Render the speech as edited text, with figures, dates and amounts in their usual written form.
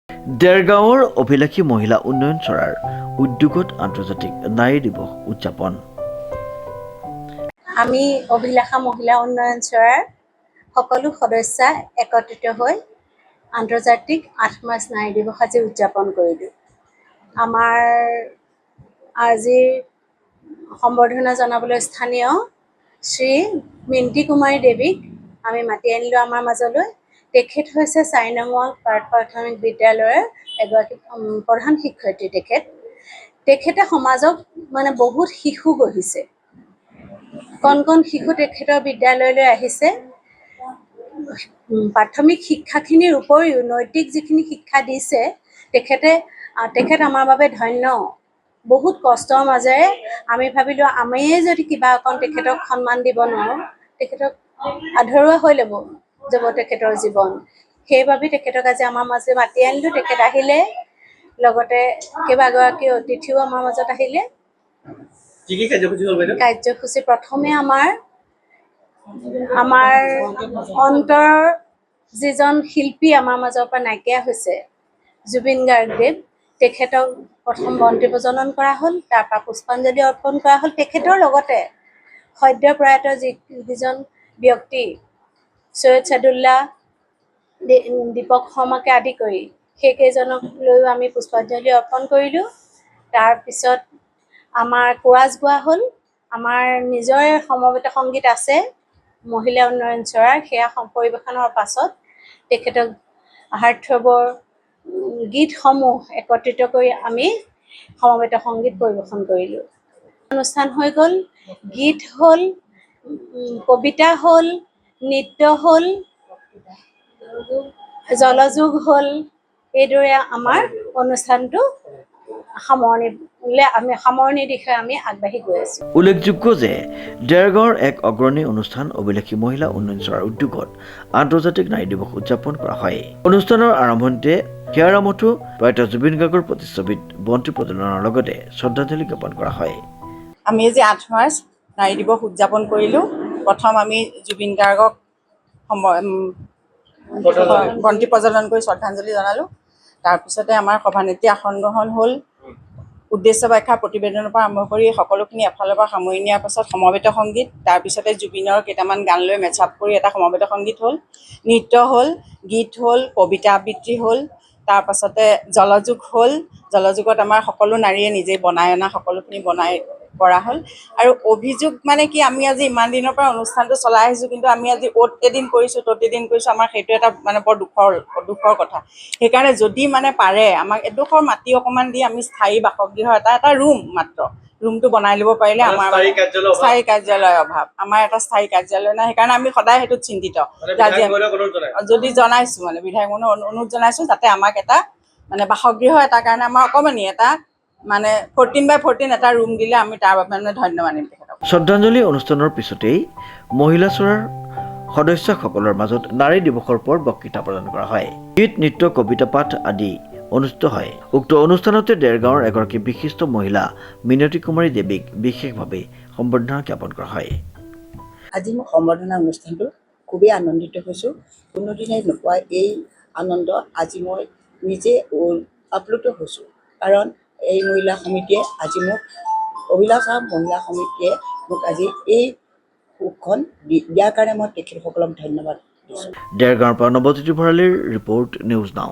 দেৰগাঁৱৰ অভিলাষী মহিলা উন্নয়ন চৰাৰ উদ্যোগত আন্তৰ্জাতিক নাৰী দিৱস উদযাপন। আমি অভিলাষা মহিলা উন্নয়ন চৰাৰ সকলো সদস্য একত্ৰিত হৈ আন্তৰ্জাতিক ৮ মাৰ্চ নাৰী দিৱস আজি উদযাপন কৰিলোঁ। আমাৰ আজিৰ সম্বৰ্ধনা জনাবলৈ স্থানীয় শ্ৰী মিণ্টি কুমাৰী দেৱীক আমি মাতি আনিলোঁ আমাৰ মাজলৈ। তেখেত হৈছে ৪ নং প্ৰাথমিক বিদ্যালয়ৰ এগৰাকী প্ৰধান শিক্ষয়িত্ৰী। তেখেতে সমাজক বহুত শিশু গঢ়িছে। কণ শিশু তেখেতৰ বিদ্যালয়লৈ আহিছে। প্ৰাথমিক শিক্ষাখিনিৰ উপৰিও নৈতিক যিখিনি শিক্ষা দিছে তেখেত আমাৰ বাবে ধন্য। বহুত কষ্টৰ মাজেৰে আমি ভাবিলোঁ আমিয়ে যদি কিবা অকণ তেখেতক সন্মান দিব নোৱাৰোঁ, তেখেতক আধৰুৱা হৈ যাব তেখেতৰ জীৱন। সেইবাবে তেখেতক আজি আমাৰ মাজলৈ মাতি আনিলোঁ। তেখেত আহিলে, লগতে কেইবাগৰাকী অতিথিও আমাৰ মাজত আহিলে। কাৰ্যসূচী প্ৰথমে আমাৰ অন্তৰৰ যিজন শিল্পী আমাৰ মাজৰ পৰা নাইকিয়া হৈছে, জুবিন গাৰ্গদেৱ, তেখেতক প্ৰথম বন্তি প্ৰজ্বলন কৰা হ'ল। তাৰপৰা পুষ্পাঞ্জলি অৰ্পণ কৰা হ'ল। তেখেতৰ লগতে সদ্যপ্ৰয়াত যিজন ব্যক্তি চৈয়দ ছাদুল্লাহ, দীপক শৰ্মাকে আদি কৰি সেইকেইজনক লৈও আমি পুষ্পাঞ্জলি অৰ্পণ কৰিলোঁ। তাৰপিছত আমাৰ কোৰাছ গোৱা হ'ল। আমাৰ নিজৰে সমবেত সংগীত আছে মহিলা উন্নয়ন চৰাৰ, সেয়া পৰিৱেশনৰ পাছত তেখেতক হাৰ্থবৰ গীতসমূহ একত্ৰিত কৰি আমি সমবেত সংগীত পৰিৱেশন কৰিলোঁ। অনুষ্ঠান হৈ গ'ল, গীত হ'ল, কবিতা হ'ল, নৃত্য হ'ল, জলযোগ হ'ল। এইদৰে আমাৰ অনুষ্ঠানটো সামৰণিৰ দিশে আমি আগবাঢ়ি গৈ আছোঁ। উল্লেখযোগ্য যে দেৰগাঁৱৰ এক অগ্ৰণী অনুষ্ঠান অভিলাষী মহিলা উন্নয়ন চৰাৰ উদ্যোগত আন্তৰ্জাতিক নাৰী দিৱস উদযাপন কৰা হয়। অনুষ্ঠানৰ আৰম্ভণিতে কেৰামঠো প্ৰয়াত জুবিন গাৰ্গৰ প্ৰতিচ্ছবিত বন্তি প্ৰজ্বলনৰ লগতে শ্ৰদ্ধাঞ্জলি জ্ঞাপন কৰা হয়। আমি আজি ৮ মাৰ্চ নাৰী দিৱস উদযাপন কৰিলোঁ। প্ৰথম আমি জুবিন গাৰ্গক বন্তি প্ৰজ্বলন কৰি শ্ৰদ্ধাঞ্জলি জনালোঁ। তাৰপিছতে আমাৰ সভানেত্ৰী আসন গ্ৰহণ হ'ল। উদ্দেশ্য ব্যাখ্যা প্ৰতিবেদনৰ পৰা আৰম্ভ কৰি সকলোখিনি এফালৰ পৰা সামৰি নিয়াৰ পাছত সমবেত সংগীত, তাৰপিছতে জুবিনৰ কেইটামান গান লৈ মেচআপ কৰি এটা সমবেত সংগীত হ'ল, নৃত্য হ'ল, গীত হ'ল, কবিতা আবৃত্তি হ'ল, তাৰপাছতে জলযোগ হ'ল। জলযোগত আমাৰ সকলো নাৰীয়ে নিজেই বনাই অনা সকলোখিনি বনাই কৰা হ'ল। আৰু অভিযোগ কি, আমি আজি ইমান দিনৰ পৰা অনুষ্ঠানটো চলাই আহিছোঁ, কিন্তু আমি আজি অ'ত এদিন কৰিছোঁ ত'ত এদিন কৰিছোঁ, আমাৰ সেইটো এটা বৰ দুখৰ কথা। সেইকাৰণে যদি পাৰে আমাক এডোখৰ মাটি অকণমান দি আমি স্থায়ী বাসগৃহ এটা ৰুম মাত্ৰ, ৰুমটো বনাই ল'ব পাৰিলে আমাৰ স্থায়ী কাৰ্যালয়ৰ অভাৱ, আমাৰ এটা স্থায়ী কাৰ্যালয় নাই। সেইকাৰণে আমি সদায় সেইটোত চিন্তিত। যদি জনাইছোঁ বিধায়ক অনুৰোধ জনাইছোঁ যাতে আমাক এটা বাসগৃহ এটাৰ কাৰণে আমাৰ অকণমানি এটা 14x14 এটা ৰুম দিলে আমি তাৰ বাবে ধন্য মানিম তেখেতক। শ্ৰদ্ধাঞ্জলি অনুষ্ঠানৰ পিছতেই মহিলা চৰাৰ সদস্যসকলৰ মাজত নাৰী দিৱসৰ ওপৰত বক্তৃতা প্ৰদান কৰা হয়। গীত, নৃত্য, কবিতা পাঠ আদি অনুষ্ঠিত হয়। উক্ত অনুষ্ঠানতে দেৰগাঁৱৰ এগৰাকী বিশিষ্ট মহিলা মিনতী কুমাৰী দেৱীক বিশেষভাৱে সম্বৰ্ধনা জ্ঞাপন কৰা হয়। আজি মই সম্বৰ্ধনা অনুষ্ঠানটো খুবেই আনন্দিত হৈছোঁ। কোনোদিনে নোপোৱা এই আনন্দ আজি মই নিজে আপ্লুত হৈছোঁ। কাৰণ এই মহিলা সমিতিয়ে আজি মোক অভিলাষা মহিলা সমিতিয়ে মোক আজি এই সুখখন দিয়াৰ কাৰণে মই তেখেতসকলক ধন্যবাদ দিছোঁ। দেৰগাঁৱৰ পৰা নৱজ্যোতি ভৰালীৰ ৰিপৰ্ট, নিউজ নাও।